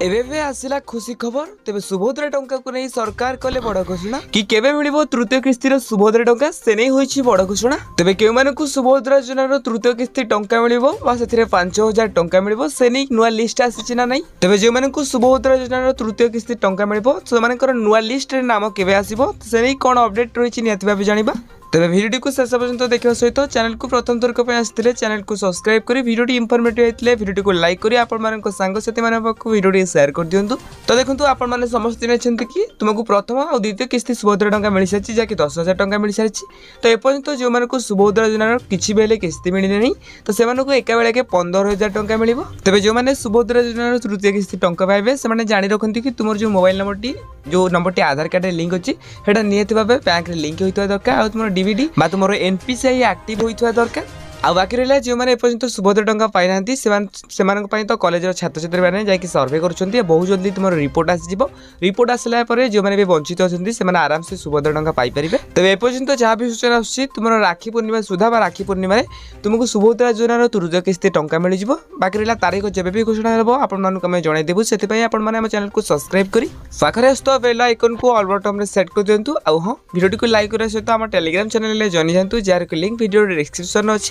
एबे आसिला खुशी खबर तेबे सुभद्रा टंका को नहीं सरकार कले बड़ घोषणा कि केबे मिलिबो तृतीय किस्तिर सुभद्रा टंका से नहीं होईछि बड़ घोषणा। तेबे केउ मानकु सुभद्रा योजनार तृतीय किस्ती टंका मिलिबो बा सेथिरे 5000 टंका मिलिबो से नहीं नुआ लिस्ट आसीछि ना नहीं। तेबे जे मानकु सुभद्रा योजनार तृतीय किस्ती टंका मिलिबो से मानकर नुआ लिस्ट रे नाम केबे आसीबो से नहीं कोन अपडेट रहिछि नियति भाबे जानिबा। तेरे भिडियो को शेष पर्यंत देखा सहित चैनल को प्रथम थरक आसते चैनल को सब्सक्राइब करी भिडियो इनफॉर्मेटिव होते भिडियो को लाइक करी आपण सांगसाथी भिडियो शेयर कर दिंतु। तो देखो आपण समस्त जानते कि तुमको प्रथम और द्वितीय किस्ती सुभद्रा टंका मिल सारी जहाँकि 10,000 टंका मिल सारी। तो एपर्यंत जो मानक सुभद्रा योजनार किसी भी किस्ती मिलने नहीं तो से एका बेलके 15,000 टंका मिल। तेज जो मैंने सुभद्रा योजनार तृतीय किस्ती टंका पाइबे से जाणी रखती कि तुम जो मोबाइल नंबर आधार कार्ड लिंक अच्छी सेटा निहत भाव बैंक लिंक होता दरकार और तुम डीवीडी बा तुम एनपीसीआई एक्टिव होता दरकार। आ बाकी रहा जो मैंने एपर्यंत सुभद्रा टंका पाई ना तो कॉलेज छात्र छात्री मैंने जाकि सर्वे कर बहुत जल्दी तुम रिपोर्ट आसीज। रिपोर्ट आसला जो मैंने वंचित अच्छे से आराम से सुभद्रा टंका पाइपर। तेज एपर्यंत जहाँ भी सूचना आसूँ तुम राखी पूर्णिमा सुधा राखी पूर्णिमा तुमको सुभद्रा योजनार तृतीय किस्ती टंका मिल जाव। बाकी रहा तारीख जब भी घोषणा हो आपको जनईदेवु से चैनल को सब्सक्राइब करी पाखे आसता बेल आइकन को ऑल बटन में सेट कर दिंतु। हाँ भिडियो को लाइक करने सहित आम टेलीग्राम चैनल जॉइन जातु जार लिंक भिडियो डिस्क्रिप्शन अच्छी।